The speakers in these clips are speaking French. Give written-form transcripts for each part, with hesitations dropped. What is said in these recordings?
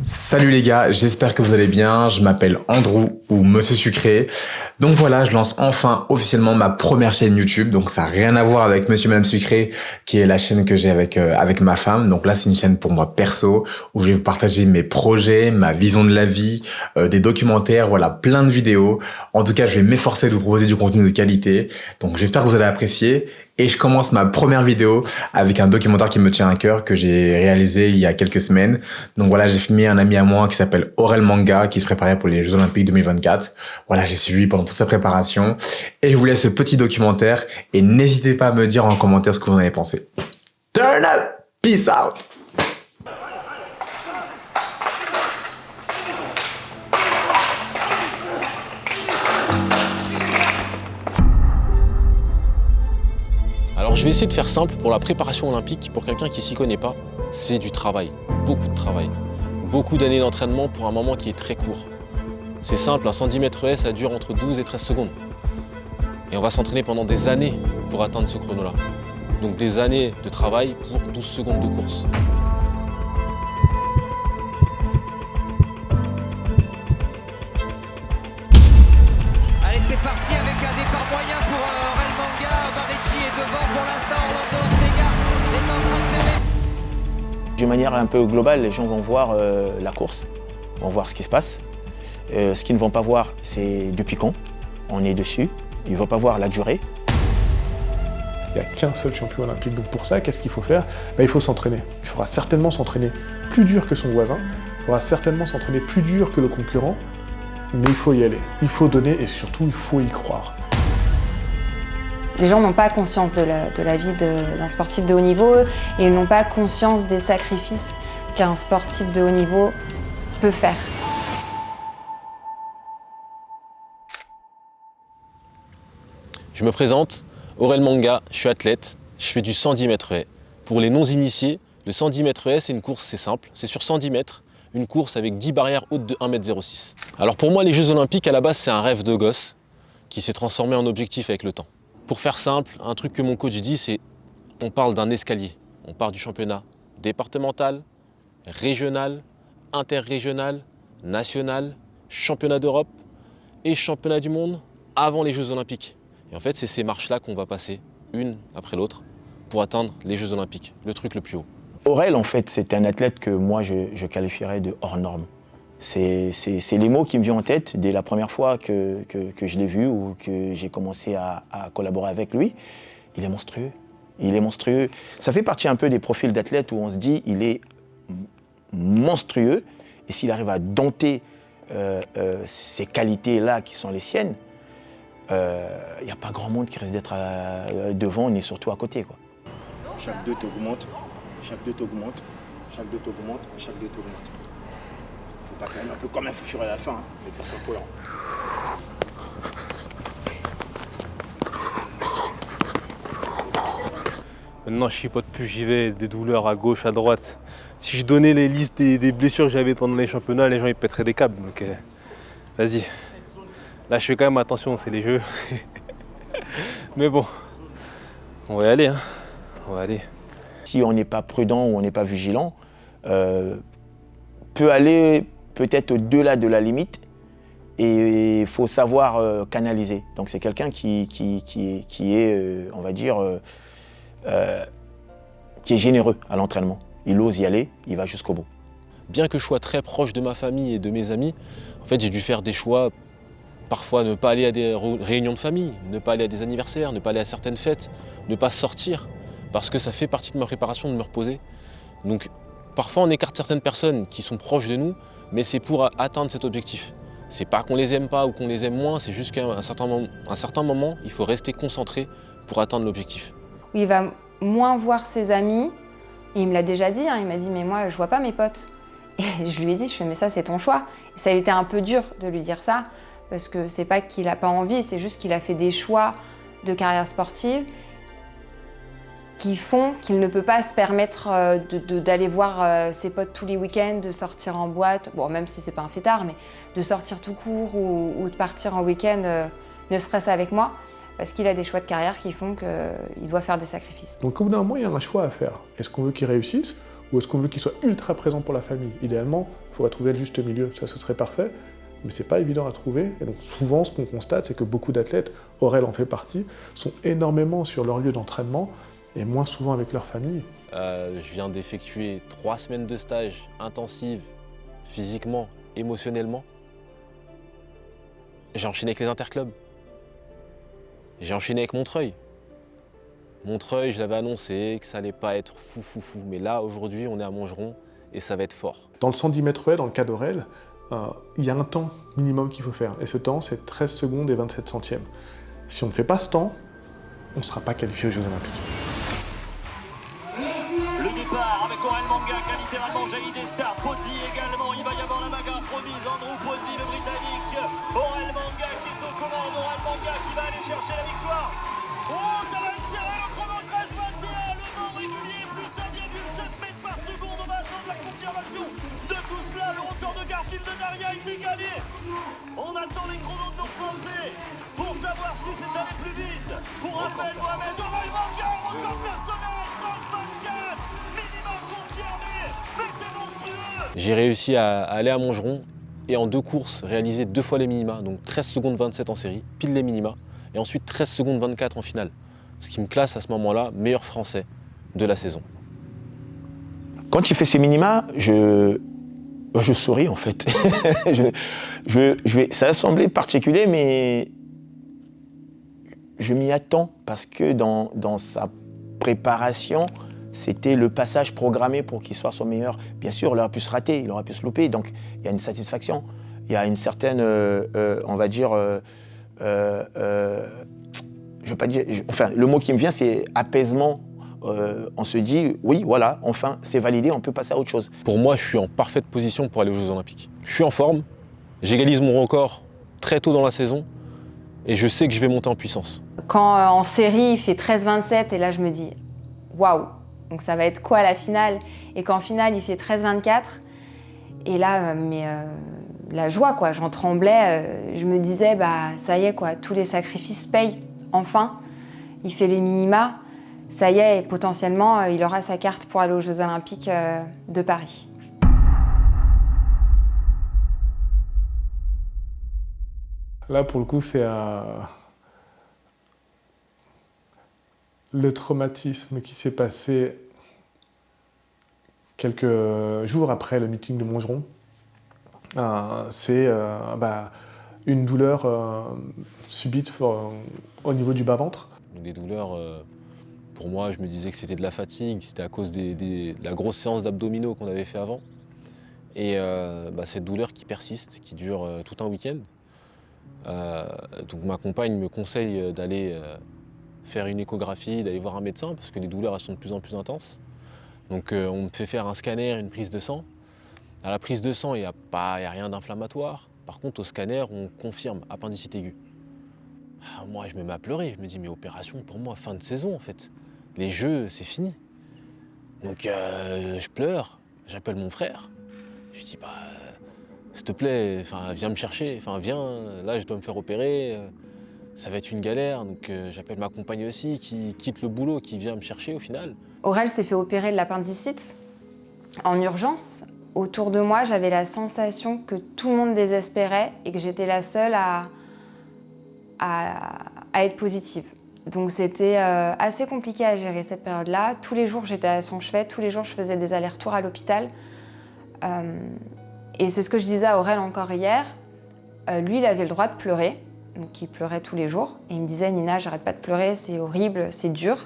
Salut les gars, j'espère que vous allez bien, je m'appelle Andrew ou Monsieur Sucré. Donc voilà, je lance enfin officiellement ma première chaîne YouTube, donc ça n'a rien à voir avec Monsieur et Madame Sucré, qui est la chaîne que j'ai avec ma femme. Donc là c'est une chaîne pour moi perso, où je vais vous partager mes projets, ma vision de la vie, des documentaires, voilà, plein de vidéos. En tout cas, je vais m'efforcer de vous proposer du contenu de qualité, donc j'espère que vous allez apprécier. Et je commence ma première vidéo avec un documentaire qui me tient à cœur, que j'ai réalisé il y a quelques semaines. Donc voilà, j'ai filmé un ami à moi qui s'appelle Aurel Manga, qui se préparait pour les Jeux Olympiques 2024. Voilà, j'ai suivi pendant toute sa préparation. Et je vous laisse ce petit documentaire. Et n'hésitez pas à me dire en commentaire ce que vous en avez pensé. Turn up! Peace out! Alors je vais essayer de faire simple pour la préparation olympique. Pour quelqu'un qui s'y connaît pas, c'est du travail, beaucoup de travail. Beaucoup d'années d'entraînement pour un moment qui est très court. C'est simple, un 110 mètres haies, ça dure entre 12 et 13 secondes. Et on va s'entraîner pendant des années pour atteindre ce chrono-là. Donc des années de travail pour 12 secondes de course. Allez, c'est parti avec un départ moyen pour Aurel Manga. Barretti est devant pour l'instant. Orlando Ortega est en train de faire. D'une manière un peu globale, les gens vont voir la course, vont voir ce qui se passe. Ce qu'ils ne vont pas voir, c'est depuis quand on est dessus. Ils ne vont pas voir la durée. Il n'y a qu'un seul champion olympique. Donc pour ça, qu'est-ce qu'il faut faire? Il faut s'entraîner. Il faudra certainement s'entraîner plus dur que son voisin. Il faudra certainement s'entraîner plus dur que le concurrent. Mais il faut y aller. Il faut donner et surtout, il faut y croire. Les gens n'ont pas conscience de la vie d'un sportif de haut niveau et ils n'ont pas conscience des sacrifices qu'un sportif de haut niveau peut faire. Je me présente, Aurel Manga, je suis athlète, je fais du 110 mètres haies. Pour les non-initiés, le 110 mètres haies, c'est une course, c'est simple, c'est sur 110 mètres, une course avec 10 barrières hautes de 1,06 m. Alors pour moi, les Jeux Olympiques, à la base, c'est un rêve de gosse qui s'est transformé en objectif avec le temps. Pour faire simple, un truc que mon coach dit, c'est on parle d'un escalier. On part du championnat départemental, régional, interrégional, national, championnat d'Europe et championnat du monde avant les Jeux Olympiques. Et en fait, c'est ces marches-là qu'on va passer, une après l'autre, pour atteindre les Jeux Olympiques, le truc le plus haut. Aurel, en fait, c'est un athlète que moi, je qualifierais de hors norme. C'est les mots qui me viennent en tête dès la première fois que je l'ai vu ou que j'ai commencé à collaborer avec lui. Il est monstrueux. Il est monstrueux. Ça fait partie un peu des profils d'athlètes où on se dit il est monstrueux. Et s'il arrive à dompter ces qualités-là qui sont les siennes, il n'y a pas grand monde qui risque d'être devant ni surtout à côté, quoi. Chaque 2 t'augmente, chaque 2 t'augmente, chaque 2 t'augmente, chaque 2 t'augmente. Faut pas que ça aille un peu comme un fou furieux à la fin, mais que ça soit cohérent. Maintenant, je chipote plus, j'y vais, des douleurs à gauche, à droite. Si je donnais les listes des blessures que j'avais pendant les championnats, les gens ils pèteraient des câbles. Donc, vas-y. Là, je fais quand même attention, c'est les jeux. Mais bon, on va y aller, hein. On va aller. Si on n'est pas prudent ou on n'est pas vigilant, peut aller peut-être au-delà de la limite et il faut savoir canaliser. Donc c'est quelqu'un qui est, on va dire, qui est généreux à l'entraînement. Il ose y aller, il va jusqu'au bout. Bien que je sois très proche de ma famille et de mes amis, en fait, j'ai dû faire des choix. Parfois, ne pas aller à des réunions de famille, ne pas aller à des anniversaires, ne pas aller à certaines fêtes, ne pas sortir, parce que ça fait partie de ma préparation de me reposer. Donc, parfois, on écarte certaines personnes qui sont proches de nous, mais c'est pour atteindre cet objectif. C'est pas qu'on les aime pas ou qu'on les aime moins, c'est juste qu'à un certain moment, il faut rester concentré pour atteindre l'objectif. Il va moins voir ses amis, et il me l'a déjà dit, hein, il m'a dit « mais moi, je vois pas mes potes ». Et je lui ai dit, mais ça, c'est ton choix. Et ça a été un peu dur de lui dire ça, parce que c'est pas qu'il n'a pas envie, c'est juste qu'il a fait des choix de carrière sportive qui font qu'il ne peut pas se permettre d'aller voir ses potes tous les week-ends, de sortir en boîte, bon même si c'est pas un fêtard, mais de sortir tout court ou de partir en week-end, ne serait-ce avec moi, parce qu'il a des choix de carrière qui font qu'il doit faire des sacrifices. Donc au bout d'un moment, il y a un choix à faire. Est-ce qu'on veut qu'il réussisse ou est-ce qu'on veut qu'il soit ultra présent pour la famille? Idéalement, il faudrait trouver le juste milieu, ça ce serait parfait, mais c'est pas évident à trouver. Et donc souvent, ce qu'on constate, c'est que beaucoup d'athlètes, Aurel en fait partie, sont énormément sur leur lieu d'entraînement et moins souvent avec leur famille. Je viens d'effectuer 3 semaines de stage intensives, physiquement, émotionnellement. J'ai enchaîné avec les interclubs. J'ai enchaîné avec Montreuil. Montreuil, je l'avais annoncé que ça allait pas être fou. Mais là, aujourd'hui, on est à Montgeron et ça va être fort. Dans le 110 mètres haies, dans le cas d'Aurel, il y a un temps minimum qu'il faut faire. Et ce temps, c'est 13 secondes et 27 centièmes. Si on ne fait pas ce temps, on ne sera pas qualifié aux Jeux Olympiques. Le départ avec Aurel Manga qui a littéralement jailli des stars. Pozzi également, il va y avoir la bagarre promise. Andrew Pozzi, le Britannique. Aurel Manga qui est aux commandes. Aurel Manga qui va aller chercher la victoire. Oh, ça va être serré le chrono 13-21. Le temps régulier, plus 1,7 mètres par seconde. On va attendre la confirmation de tout cela. Le record de Garfield de Daria est égalé. On attend les chronos de nos Français pour savoir si c'est allé plus vite. Pour rappel, Mohamed Aurel Manga, record personnel, 13-24. Minimum confirmé, mais c'est monstrueux. J'ai réussi à aller à Montgeron et en 2 courses réaliser 2 fois les minima, donc 13 secondes 27 en série, pile les minima, et ensuite 13 secondes 24 en finale. Ce qui me classe à ce moment-là meilleur français de la saison. Quand tu fais ces minima, je souris en fait. Ça a semblé particulier, mais je m'y attends parce que dans sa préparation, c'était le passage programmé pour qu'il soit son meilleur. Bien sûr, il aurait pu se rater, il aurait pu se louper, donc il y a une satisfaction. Il y a une certaine, on va dire, je veux pas dire, enfin, le mot qui me vient, c'est apaisement. On se dit, oui, voilà, enfin, c'est validé, on peut passer à autre chose. Pour moi, je suis en parfaite position pour aller aux Jeux Olympiques. Je suis en forme, j'égalise mon record très tôt dans la saison et je sais que je vais monter en puissance. Quand en série, il fait 13-27 et là, je me dis, waouh, donc ça va être quoi la finale? Et qu'en finale, il fait 13-24 et là, la joie, quoi, j'en tremblais. Je me disais, bah, ça y est, quoi, tous les sacrifices payent, enfin. Il fait les minima. Ça y est, potentiellement, il aura sa carte pour aller aux Jeux Olympiques de Paris. Là, pour le coup, c'est le traumatisme qui s'est passé quelques jours après le meeting de Montgeron. C'est une douleur subite au niveau du bas-ventre. Des douleurs, pour moi, je me disais que c'était de la fatigue, c'était à cause de la grosse séance d'abdominaux qu'on avait fait avant. Et cette douleur qui persiste, qui dure tout un week-end. Donc ma compagne me conseille d'aller faire une échographie, d'aller voir un médecin, parce que les douleurs elles sont de plus en plus intenses. Donc on me fait faire un scanner, une prise de sang. À la prise de sang, il n'y a rien d'inflammatoire. Par contre, au scanner, on confirme appendicite aiguë. Moi, je me mets à pleurer. Je me dis, mais opération, pour moi, fin de saison, en fait. Les Jeux, c'est fini. Donc, je pleure. J'appelle mon frère. Je lui dis, s'il te plaît, viens me chercher. Viens, là, je dois me faire opérer. Ça va être une galère. Donc, j'appelle ma compagne aussi, qui quitte le boulot, qui vient me chercher au final. Aurel s'est fait opérer de l'appendicite en urgence. Autour de moi, j'avais la sensation que tout le monde désespérait et que j'étais la seule à être positive. Donc c'était assez compliqué à gérer cette période-là. Tous les jours, j'étais à son chevet, tous les jours, je faisais des allers-retours à l'hôpital. Et c'est ce que je disais à Aurel encore hier. Lui, il avait le droit de pleurer, donc il pleurait tous les jours. Et il me disait, Nina, j'arrête pas de pleurer, c'est horrible, c'est dur.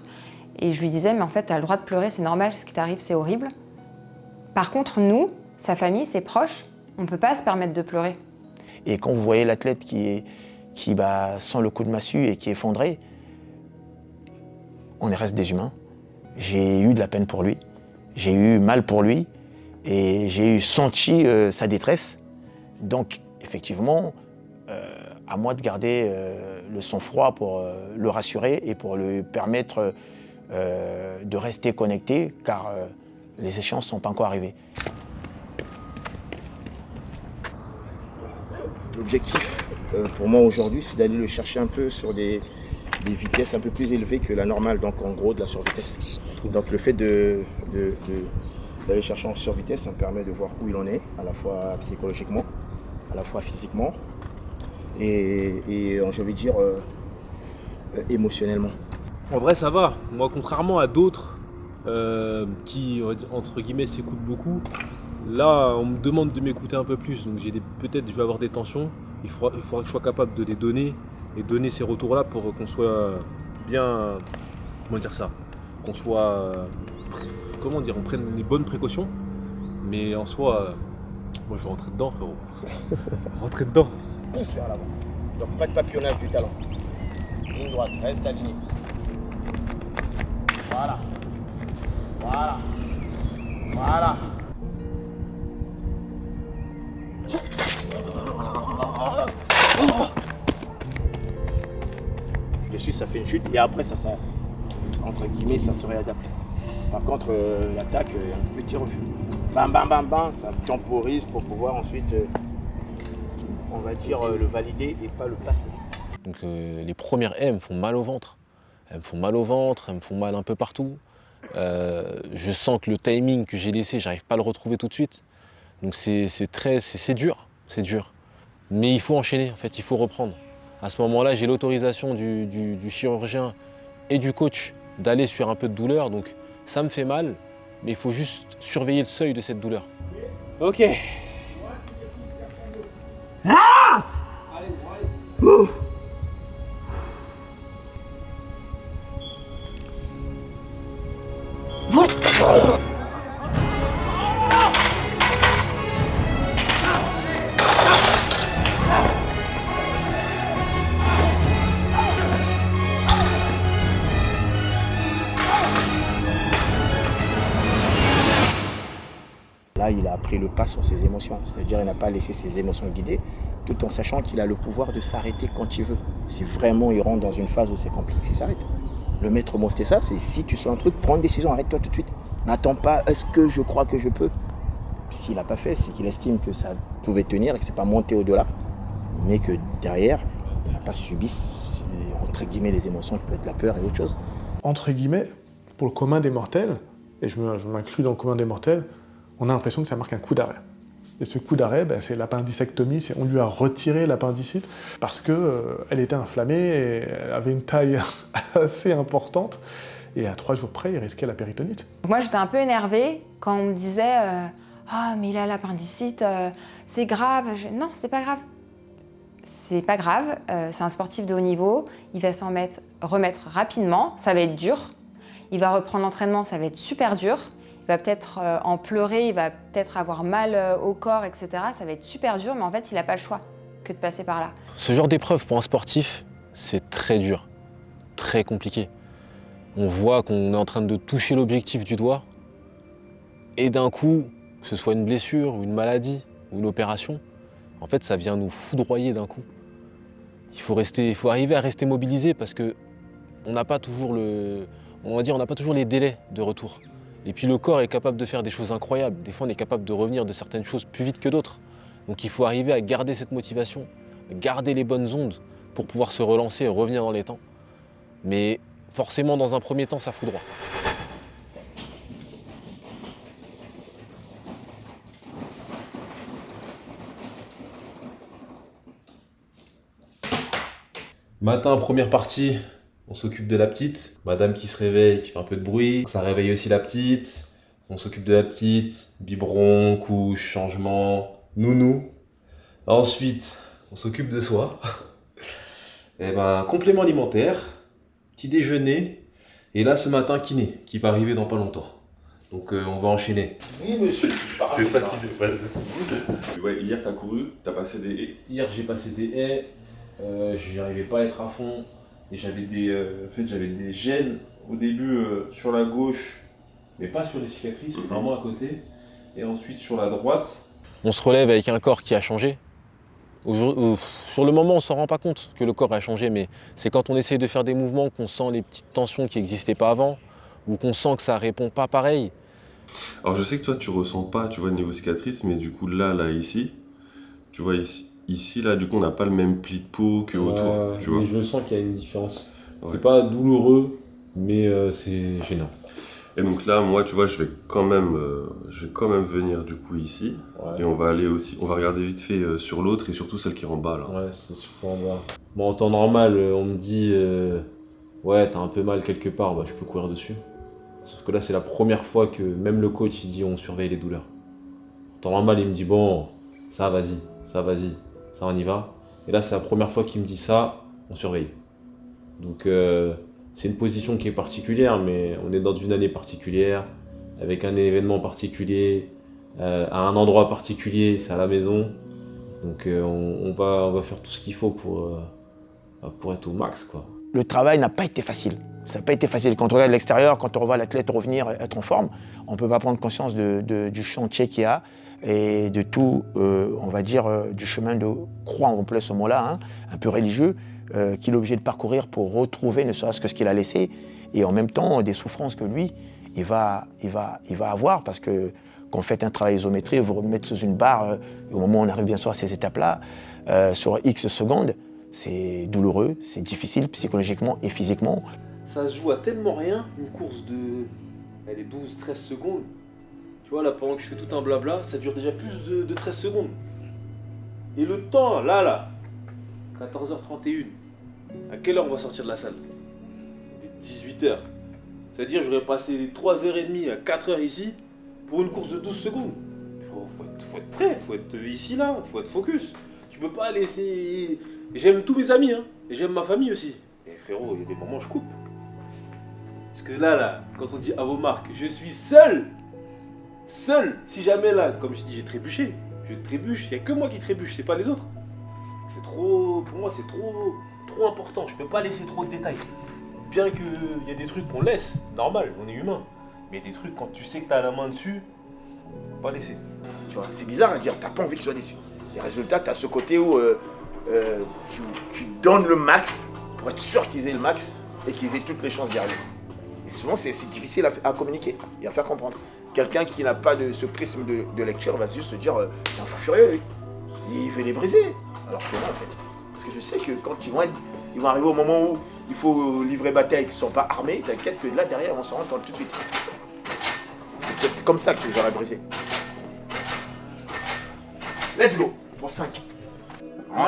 Et je lui disais, mais en fait, tu as le droit de pleurer, c'est normal, ce qui t'arrive, c'est horrible. Par contre, nous, sa famille, ses proches, on ne peut pas se permettre de pleurer. Et quand vous voyez l'athlète qui sent le coup de massue et qui est effondré, on reste des humains. J'ai eu de la peine pour lui, j'ai eu mal pour lui et j'ai senti sa détresse. Donc, effectivement, à moi de garder le sang-froid pour le rassurer et pour lui permettre de rester connecté, car les échéances ne sont pas encore arrivées. L'objectif pour moi aujourd'hui, c'est d'aller le chercher un peu sur des vitesses un peu plus élevées que la normale, donc en gros de la survitesse. Donc le fait de D'aller chercher en survitesse, ça me permet de voir où il en est, à la fois psychologiquement, à la fois physiquement et je vais dire émotionnellement. En vrai, ça va. Moi, contrairement à d'autres qui, entre guillemets, s'écoutent beaucoup, là, on me demande de m'écouter un peu plus. Donc, peut-être je vais avoir des tensions. Il faudra que je sois capable de les donner et donner ces retours-là pour qu'on soit bien. Comment dire ça ? Qu'on soit. Comment dire ? On prenne les bonnes précautions. Mais en soi, moi, il faut rentrer dedans, frérot. Rentrer dedans. Pousse vers l'avant. Donc, pas de papillonnage du talon. Ligne droite, reste aligné. Voilà. Voilà. Voilà. Dessus, ça fait une chute et après, ça entre guillemets, ça se réadapte. Par contre, l'attaque, un petit refus. Bam, bam, bam, bam, ça temporise pour pouvoir ensuite, on va dire, le valider et pas le passer. Donc les premières elles me font mal au ventre. Elles me font mal au ventre, elles me font mal un peu partout. Je sens que le timing que j'ai laissé, j'arrive pas à le retrouver tout de suite. Donc c'est dur, c'est dur. Mais il faut enchaîner, en fait, il faut reprendre. À ce moment-là, j'ai l'autorisation du chirurgien et du coach d'aller sur un peu de douleur. Donc ça me fait mal, mais il faut juste surveiller le seuil de cette douleur. Ok. Là, il a pris le pas sur ses émotions, c'est-à-dire il n'a pas laissé ses émotions guider, tout en sachant qu'il a le pouvoir de s'arrêter quand il veut. Si vraiment il rentre dans une phase où c'est compliqué, il s'arrête. Le maître mot, c'était ça, c'est si tu sens un truc, prends une décision, arrête-toi tout de suite. N'attends pas, est-ce que je crois que je peux ? S'il n'a pas fait, c'est qu'il estime que ça pouvait tenir et que c'est pas monté au-delà, mais que derrière, il n'a pas subi, entre guillemets, les émotions qui peuvent être la peur et autre chose. Entre guillemets, pour le commun des mortels, et je m'inclus dans le commun des mortels, on a l'impression que ça marque un coup d'arrêt. Et ce coup d'arrêt, c'est l'appendicectomie, on lui a retiré l'appendicite parce qu'elle était inflammée et elle avait une taille assez importante. Et à 3 jours près, il risquait la péritonite. Moi, j'étais un peu énervée quand on me disait « Ah, mais il a l'appendicite, c'est grave. » Non, c'est pas grave. C'est pas grave, c'est un sportif de haut niveau, il va s'en remettre rapidement, ça va être dur. Il va reprendre l'entraînement, ça va être super dur. Il va peut-être en pleurer, il va peut-être avoir mal au corps, etc. Ça va être super dur, mais en fait, il n'a pas le choix que de passer par là. Ce genre d'épreuve pour un sportif, c'est très dur, très compliqué. On voit qu'on est en train de toucher l'objectif du doigt et d'un coup, que ce soit une blessure ou une maladie ou une opération, en fait, ça vient nous foudroyer d'un coup. Il faut arriver à rester mobilisé parce que on n'a pas toujours les délais de retour. Et puis le corps est capable de faire des choses incroyables. Des fois, on est capable de revenir de certaines choses plus vite que d'autres. Donc il faut arriver à garder cette motivation, garder les bonnes ondes pour pouvoir se relancer et revenir dans les temps. Mais forcément, dans un premier temps, ça foudroie. Matin, première partie, on s'occupe de la petite. Madame qui se réveille, qui fait un peu de bruit. Ça réveille aussi la petite. On s'occupe de la petite. Biberon, couche, changement, nounou. Ensuite, on s'occupe de soi. Et complément alimentaire, petit déjeuner. Et là, ce matin, kiné, qui va arriver dans pas longtemps. Donc on va enchaîner. Oui, monsieur. C'est ça qui s'est passé. Ouais, hier, t'as couru, t'as passé des haies. Hier, j'ai passé des haies. Je n'arrivais pas à être à fond et j'avais des gènes au début sur la gauche, mais pas sur les cicatrices, vraiment à côté, et ensuite sur la droite. On se relève avec un corps qui a changé. Sur le moment, on ne s'en rend pas compte que le corps a changé, mais c'est quand on essaye de faire des mouvements qu'on sent les petites tensions qui n'existaient pas avant, ou qu'on sent que ça ne répond pas pareil. Alors je sais que toi tu ressens pas, tu vois, le niveau cicatrice, mais du coup là, ici, tu vois ici là, du coup on n'a pas le même pli de peau que autour, tu vois. Je sens qu'il y a une différence. Ouais. C'est pas douloureux, mais c'est gênant. Et donc là, moi, tu vois, je vais quand même venir du coup ici. Ouais. Et on va regarder vite fait sur l'autre et surtout celle qui est en bas là. Ouais, c'est super en bas. Bon, en temps normal, on me dit ouais, t'as un peu mal quelque part, bah je peux courir dessus. Sauf que là, c'est la première fois que même le coach il dit on surveille les douleurs. En temps normal, il me dit bon, ça vas-y, ça on y va. Et là, c'est la première fois qu'il me dit ça, on surveille. Donc c'est une position qui est particulière, mais on est dans une année particulière, avec un événement particulier, à un endroit particulier, c'est à la maison. Donc on va faire tout ce qu'il faut pour être au max, quoi. Le travail n'a pas été facile. Ça n'a pas été facile. Quand on regarde l'extérieur, quand on voit l'athlète revenir, être en forme, on ne peut pas prendre conscience du chantier qu'il y a et de tout, on va dire, du chemin de croix, on appelait ce mot-là, hein, un peu religieux, qu'il est obligé de parcourir pour retrouver ne serait-ce que ce qu'il a laissé, et en même temps des souffrances que lui, il va avoir, parce que quand vous faites un travail isométrique, vous remettez sous une barre, au moment où on arrive bien sûr à ces étapes-là, sur X secondes, c'est douloureux, c'est difficile psychologiquement et physiquement. Ça se joue à tellement rien, une course de 12-13 secondes. Tu vois, là, pendant que je fais tout un blabla, ça dure déjà plus de 13 secondes. Et le temps, là, 14h31, à quelle heure on va sortir de la salle? 18h. C'est-à-dire j'aurais passé 3h30 à 4h ici pour une course de 12 secondes. Faut être prêt, faut être ici, là, faut être focus. Tu peux pas laisser... J'aime tous mes amis, hein, et j'aime ma famille aussi. Et frérot, il y a des moments où je coupe. Parce que là, quand on dit à vos marques, je suis seul. Seul. Si jamais là, comme je dis, j'ai trébuché, je trébuche, il n'y a que moi qui trébuche, c'est pas les autres. C'est trop, pour moi, c'est trop important. Je peux pas laisser trop de détails. Bien qu'il y a des trucs qu'on laisse, normal, on est humain. Mais des trucs, quand tu sais que t'as la main dessus, faut pas laisser. Tu vois, c'est bizarre à dire, t'as pas envie qu'il soit déçu. Les résultats, t'as ce côté où tu donnes le max pour être sûr qu'ils aient le max et qu'ils aient toutes les chances d'y arriver. Et souvent, c'est difficile à communiquer et à faire comprendre. Quelqu'un qui n'a pas ce prisme de lecture va juste se dire c'est un fou furieux, lui. Il veut les briser. Alors que non, en fait. Parce que je sais que quand ils vont arriver au moment où il faut livrer bataille et qu'ils ne sont pas armés, t'inquiète que là, derrière, on s'en rend compte tout de suite. C'est peut-être comme ça que je les aurais brisés. Let's go pour 5. On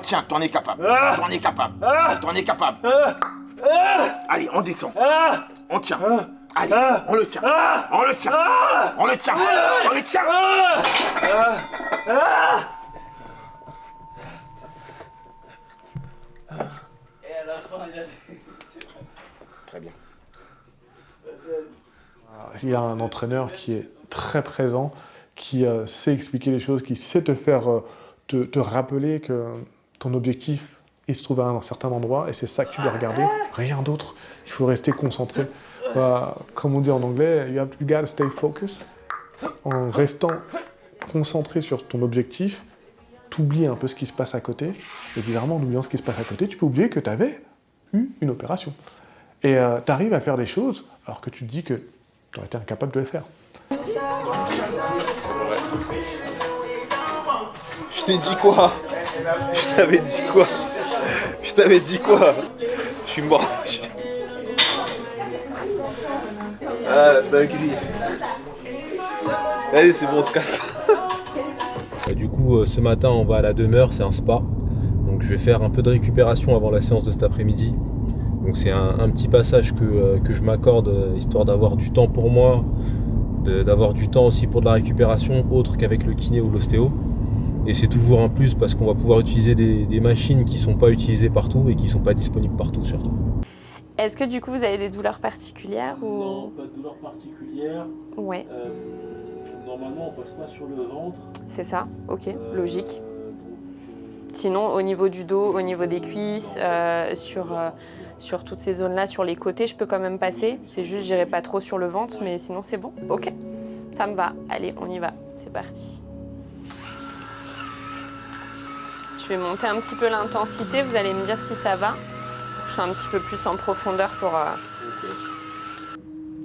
tient, t'en es capable. Allez, on descend. On tient. Allez, on le tient. Et à la fin, Très bien. Il y a un entraîneur qui est très présent, qui sait expliquer les choses, qui sait te faire te rappeler que ton objectif, il se trouve à un certain endroit et c'est ça que tu dois regarder, rien d'autre. Il faut rester concentré. Comme on dit en anglais, you gotta stay focused. En restant concentré sur ton objectif, t'oublies un peu ce qui se passe à côté. Et bizarrement, en oubliant ce qui se passe à côté, tu peux oublier que tu avais eu une opération. Et tu arrives à faire des choses alors que tu te dis que tu aurais été incapable de les faire. Je t'ai dit quoi? Je t'avais dit quoi? Je t'avais dit quoi? Je suis mort. Ah, dinguerie. Allez, c'est bon, on se casse. Du coup, ce matin, on va à la demeure, c'est un spa. Donc je vais faire un peu de récupération avant la séance de cet après-midi. Donc c'est un petit passage que je m'accorde, histoire d'avoir du temps pour moi, d'avoir du temps aussi pour de la récupération, autre qu'avec le kiné ou l'ostéo. Et c'est toujours un plus parce qu'on va pouvoir utiliser des machines qui ne sont pas utilisées partout et qui ne sont pas disponibles partout surtout. Est-ce que du coup vous avez des douleurs particulières ou... Non, pas de douleurs particulières. Ouais. Normalement, on passe pas sur le ventre. C'est ça, ok, logique. Sinon, au niveau du dos, au niveau des cuisses, sur toutes ces zones-là, sur les côtés, je peux quand même passer. C'est juste, j'irai pas trop sur le ventre, mais sinon c'est bon. Ok, ça me va. Allez, on y va. C'est parti. Je vais monter un petit peu l'intensité. Vous allez me dire si ça va. Je suis un petit peu plus en profondeur pour...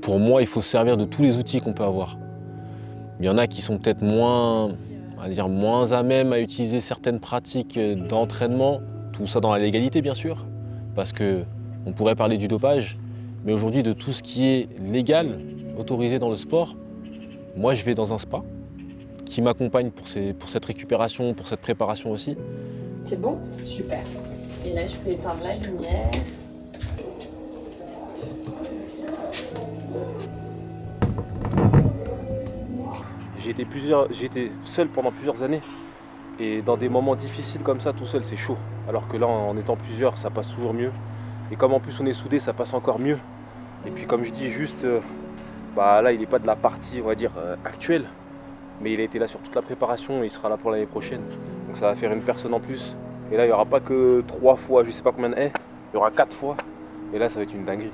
Pour moi, il faut se servir de tous les outils qu'on peut avoir. Il y en a qui sont peut-être moins à même à utiliser certaines pratiques d'entraînement, tout ça dans la légalité bien sûr, parce qu'on pourrait parler du dopage, Mais aujourd'hui, de tout ce qui est légal, autorisé dans le sport, moi je vais dans un spa qui m'accompagne pour cette récupération, pour cette préparation aussi. C'est bon? Super. Et là, je peux éteindre la lumière. J'ai été seul pendant plusieurs années. Et dans des moments difficiles comme ça, tout seul, c'est chaud. Alors que là, en étant plusieurs, ça passe toujours mieux. Et comme en plus on est soudés, ça passe encore mieux. Et puis comme je dis, juste, là, il n'est pas de la partie, on va dire, actuelle. Mais il a été là sur toute la préparation et il sera là pour l'année prochaine. Donc ça va faire une personne en plus. Et là, il n'y aura pas que 3 fois, je ne sais pas combien de haies. Il y aura 4 fois. Et là, ça va être une dinguerie.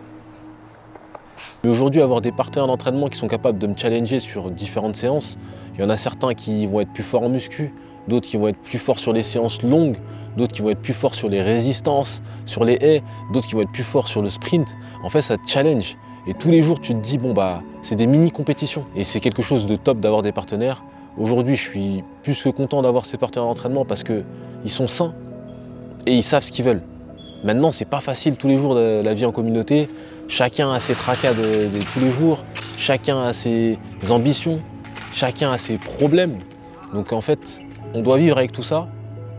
Mais aujourd'hui, avoir des partenaires d'entraînement qui sont capables de me challenger sur différentes séances, il y en a certains qui vont être plus forts en muscu, d'autres qui vont être plus forts sur les séances longues, d'autres qui vont être plus forts sur les résistances, sur les haies, d'autres qui vont être plus forts sur le sprint. En fait, ça te challenge. Et tous les jours, tu te dis, c'est des mini-compétitions. Et c'est quelque chose de top d'avoir des partenaires. Aujourd'hui, je suis plus que content d'avoir ces partenaires d'entraînement parce qu'ils sont sains et ils savent ce qu'ils veulent. Maintenant, c'est pas facile tous les jours la vie en communauté. Chacun a ses tracas de tous les jours, chacun a ses ambitions, chacun a ses problèmes. Donc en fait, on doit vivre avec tout ça,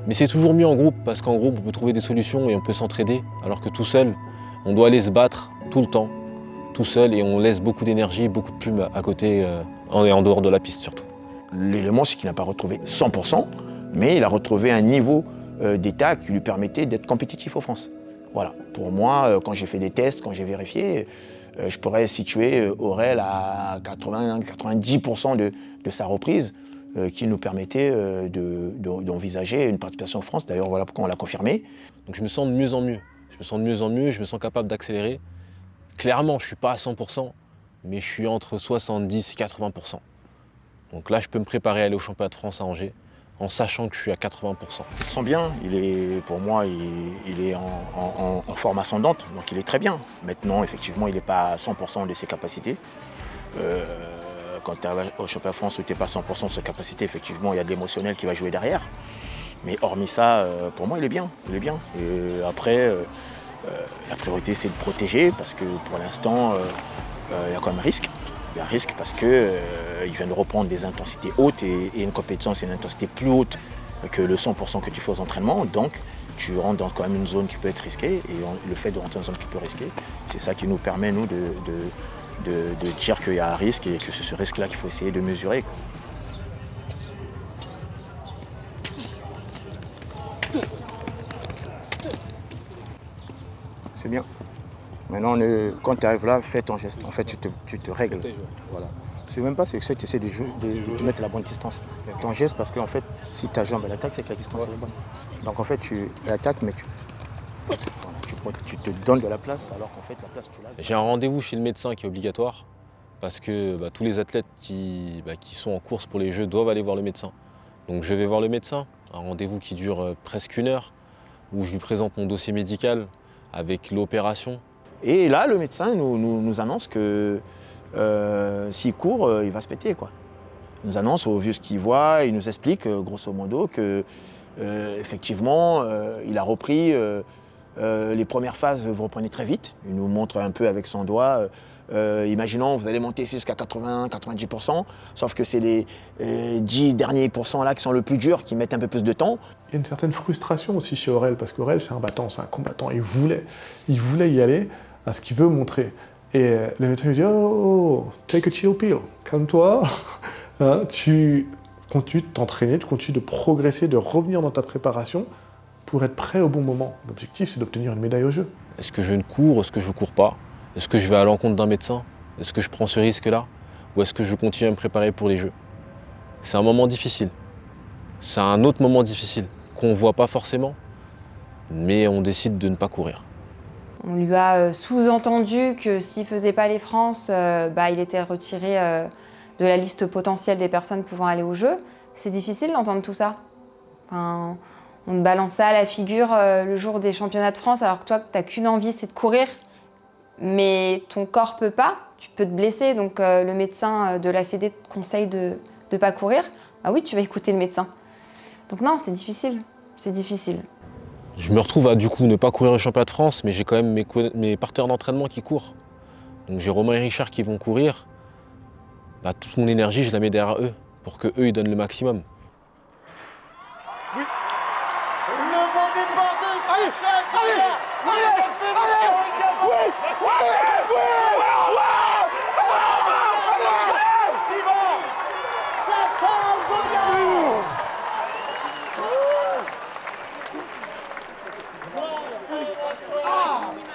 mais c'est toujours mieux en groupe parce qu'en groupe, on peut trouver des solutions et on peut s'entraider, alors que tout seul, on doit aller se battre tout le temps, tout seul, et on laisse beaucoup d'énergie, beaucoup de plumes à côté et en dehors de la piste surtout. L'élément, c'est qu'il n'a pas retrouvé 100%, mais il a retrouvé un niveau d'état qui lui permettait d'être compétitif en France. Voilà. Pour moi, quand j'ai fait des tests, quand j'ai vérifié, je pourrais situer Aurel à 80-90% de sa reprise qui nous permettait d'envisager une participation en France. D'ailleurs, voilà pourquoi on l'a confirmé. Donc je me sens de mieux en mieux. Je me sens capable d'accélérer. Clairement, je ne suis pas à 100%, mais je suis entre 70 et 80%. Donc là, je peux me préparer à aller au championnat de France à Angers, en sachant que je suis à 80%. Il se sent bien, pour moi, il est en forme ascendante, donc il est très bien. Maintenant, effectivement, il n'est pas à 100% de ses capacités. Quand tu es au championnat de France où tu n'es pas à 100% de ses capacités, effectivement, il y a de l'émotionnel qui va jouer derrière. Mais hormis ça, pour moi, il est bien. Et après, la priorité, c'est de protéger, parce que pour l'instant, il y a quand même un risque. Il y a un risque parce qu'il vient de reprendre des intensités hautes et une compétition, c'est une intensité plus haute que le 100% que tu fais aux entraînements. Donc, tu rentres dans quand même une zone qui peut être risquée. Et le fait de rentrer dans une zone qui peut risquer, c'est ça qui nous permet, nous, de dire qu'il y a un risque et que c'est ce risque-là qu'il faut essayer de mesurer, quoi. C'est bien. Maintenant, quand tu arrives là, fais ton geste. En fait, tu te règles. Voilà. C'est même pas, c'est que tu essaies de te mettre à la bonne distance. Ton geste, parce que en fait, si ta jambe elle attaque, c'est que la distance est bonne. Donc en fait, tu attaques, mais tu te donnes de la place, alors qu'en fait, la place, tu l'as. J'ai un rendez-vous chez le médecin qui est obligatoire, parce que tous les athlètes qui sont en course pour les Jeux doivent aller voir le médecin. Donc je vais voir le médecin, un rendez-vous qui dure presque 1 heure, où je lui présente mon dossier médical avec l'opération. Et là, le médecin nous annonce que s'il court, il va se péter, quoi. Il nous annonce au vu ce qu'il voit, il nous explique grosso modo que effectivement, il a repris les premières phases, vous reprenez très vite. Il nous montre un peu avec son doigt. Imaginons, vous allez monter jusqu'à 80-90%, sauf que c'est les 10 derniers pourcents là qui sont le plus durs, qui mettent un peu plus de temps. Il y a une certaine frustration aussi chez Aurel, parce qu'Aurel, c'est un battant, c'est un combattant. Il voulait y aller à ce qu'il veut montrer. Et le médecin lui dit « Oh, take a chill pill, calme-toi. Hein, tu continues de t'entraîner, tu continues de progresser, de revenir dans ta préparation pour être prêt au bon moment. » L'objectif, c'est d'obtenir une médaille aux Jeux. Est-ce que je ne cours, est-ce que je ne cours pas? Est-ce que je vais à l'encontre d'un médecin? Est-ce que je prends ce risque-là? Ou est-ce que je continue à me préparer pour les Jeux? C'est un moment difficile. C'est un autre moment difficile qu'on ne voit pas forcément, mais on décide de ne pas courir. On lui a sous-entendu que s'il ne faisait pas les France, il était retiré de la liste potentielle des personnes pouvant aller aux Jeux. C'est difficile d'entendre tout ça. Enfin, on te balance ça à la figure le jour des championnats de France, alors que toi, tu n'as qu'une envie, c'est de courir. Mais ton corps peut pas, tu peux te blesser, donc le médecin de la Fédé te conseille de ne pas courir. Ah oui, tu vas écouter le médecin. Donc non, c'est difficile, c'est difficile. Je me retrouve à du coup ne pas courir le championnat de France, mais j'ai quand même mes partenaires d'entraînement qui courent. Donc j'ai Romain et Richard qui vont courir. Bah, toute mon énergie, je la mets derrière eux pour qu'eux, ils donnent le maximum. Oui. Le bon départ de Sacha Zoya. Sacha Zoya.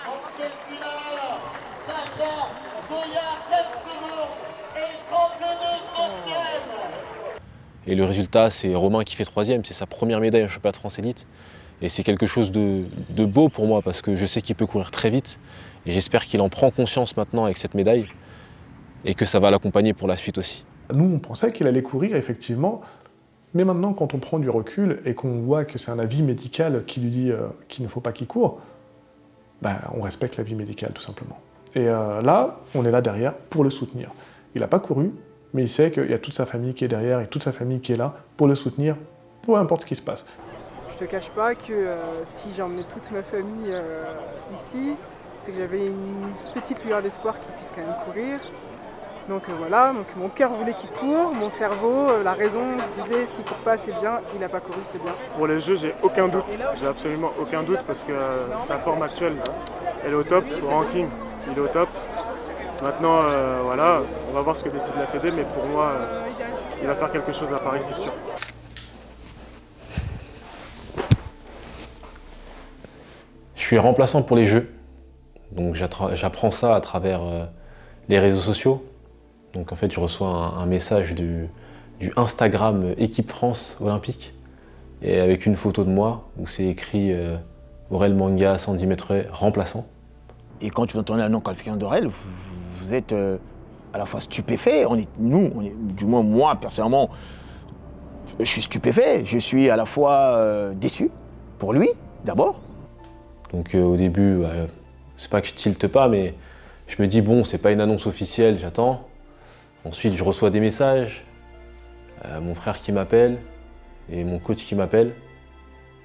En cette finale, Sacha Zoya 13 secondes et 32 centièmes. Et le résultat, c'est Romain qui fait 3e, c'est sa première médaille en championnat de France élite. Et c'est quelque chose de beau pour moi parce que je sais qu'il peut courir très vite. Et j'espère qu'il en prend conscience maintenant avec cette médaille et que ça va l'accompagner pour la suite aussi. Nous, on pensait qu'il allait courir, effectivement. Mais maintenant, quand on prend du recul et qu'on voit que c'est un avis médical qui lui dit qu'il ne faut pas qu'il court, ben, on respecte l'avis médical, tout simplement. Et là, on est là derrière pour le soutenir. Il n'a pas couru, mais il sait qu'il y a toute sa famille qui est derrière et toute sa famille qui est là pour le soutenir, peu importe ce qui se passe. Je te cache pas que si j'emmenais toute ma famille ici, c'est que j'avais une petite lueur d'espoir qu'il puisse quand même courir. Donc voilà, donc mon cœur voulait qu'il court, mon cerveau, la raison se disait s'il court pas c'est bien, il n'a pas couru c'est bien. Pour les Jeux, j'ai aucun doute, j'ai absolument aucun doute parce que sa forme actuelle, elle est au top, le ranking, il est au top. Maintenant, voilà, on va voir ce que décide la Fédé, mais pour moi, il va faire quelque chose à Paris, c'est sûr. Je suis remplaçant pour les Jeux, donc j'apprends ça à travers les réseaux sociaux. Donc en fait, je reçois un message du Instagram Équipe France Olympique, et avec une photo de moi où c'est écrit Aurel Manga, 110 mètres remplaçant. Et quand tu entendez la non-qualification d'Aurel, vous êtes à la fois stupéfait, du moins moi personnellement, je suis stupéfait, je suis à la fois déçu pour lui d'abord. Donc au début, c'est pas que je tilte pas, mais je me dis bon, c'est pas une annonce officielle, j'attends. Ensuite, je reçois des messages, mon frère qui m'appelle et mon coach qui m'appelle.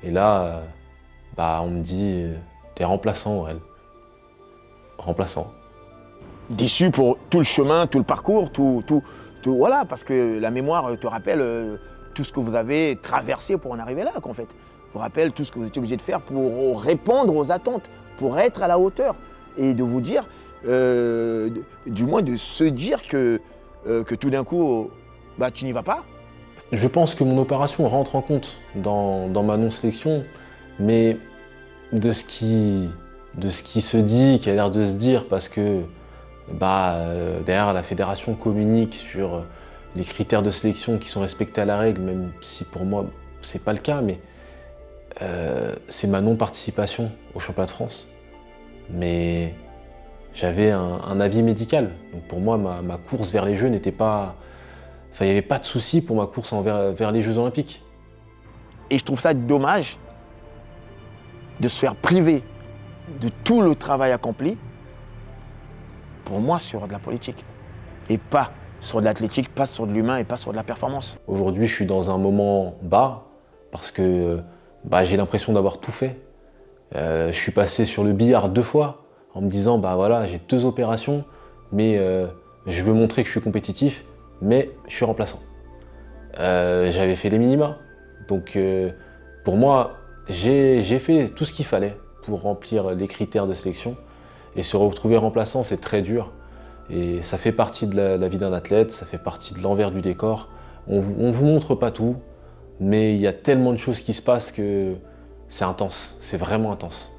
Et là, on me dit t'es remplaçant, Aurel. Remplaçant. Déçu pour tout le chemin, tout le parcours, tout voilà, parce que la mémoire te rappelle tout ce que vous avez traversé pour en arriver là, qu'en fait. Vous rappelle tout ce que vous étiez obligé de faire pour répondre aux attentes, pour être à la hauteur et de vous dire, du moins de se dire que tout d'un coup, tu n'y vas pas. Je pense que mon opération rentre en compte dans ma non-sélection, mais de ce qui se dit, qui a l'air de se dire, parce que derrière la fédération communique sur les critères de sélection qui sont respectés à la règle, même si pour moi c'est pas le cas, mais c'est ma non-participation au championnat de France. Mais j'avais un avis médical. Donc pour moi, ma course vers les Jeux n'était pas... Enfin, il n'y avait pas de souci pour ma course vers les Jeux Olympiques. Et je trouve ça dommage de se faire priver de tout le travail accompli, pour moi, sur de la politique. Et pas sur de l'athlétique, pas sur de l'humain et pas sur de la performance. Aujourd'hui, je suis dans un moment bas parce que j'ai l'impression d'avoir tout fait. Je suis passé sur le billard 2 fois en me disant voilà, j'ai 2 opérations, mais je veux montrer que je suis compétitif, mais je suis remplaçant. J'avais fait les minima, donc pour moi, j'ai fait tout ce qu'il fallait pour remplir les critères de sélection. Et se retrouver remplaçant, c'est très dur. Et ça fait partie de la vie d'un athlète, ça fait partie de l'envers du décor. On vous montre pas tout, mais il y a tellement de choses qui se passent que c'est intense, c'est vraiment intense.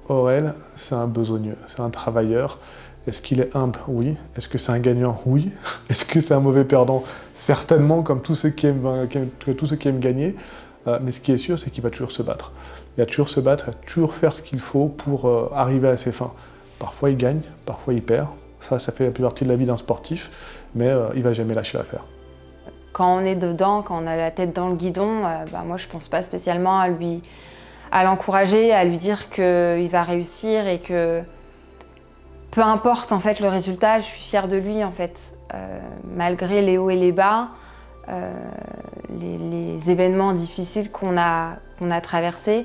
Aurel, c'est un besogneux, c'est un travailleur. Est-ce qu'il est humble? Oui. Est-ce que c'est un gagnant? Oui. Est-ce que c'est un mauvais perdant? Certainement, comme tous ceux qui aiment gagner. Mais ce qui est sûr, c'est qu'il va toujours se battre. Il va toujours se battre, il va toujours faire ce qu'il faut pour arriver à ses fins. Parfois il gagne, parfois il perd. Ça fait partie de la vie d'un sportif, mais il ne va jamais lâcher l'affaire. Quand on est dedans, quand on a la tête dans le guidon, moi je ne pense pas spécialement à l'encourager, à lui dire qu'il va réussir et que peu importe en fait le résultat, je suis fière de lui en fait. Malgré les hauts et les bas, les événements difficiles qu'on a traversés,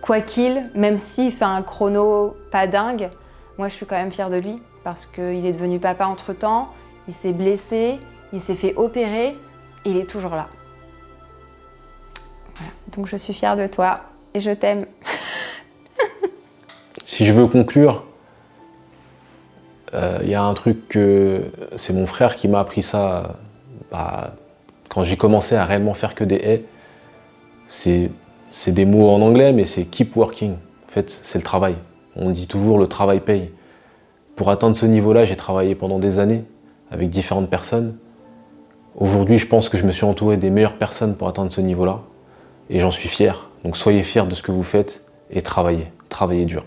quoi qu'il, même s'il fait un chrono pas dingue, moi je suis quand même fière de lui parce qu'il est devenu papa entre-temps, il s'est blessé, il s'est fait opérer, et il est toujours là. Voilà. Donc je suis fière de toi et je t'aime. Si je veux conclure, y a un truc que c'est mon frère qui m'a appris ça quand j'ai commencé à réellement faire que des haies. C'est des mots en anglais, mais c'est keep working. En fait, c'est le travail. On dit toujours le travail paye. Pour atteindre ce niveau-là, j'ai travaillé pendant des années avec différentes personnes. Aujourd'hui, je pense que je me suis entouré des meilleures personnes pour atteindre ce niveau-là. Et j'en suis fier. Donc soyez fiers de ce que vous faites et travaillez dur.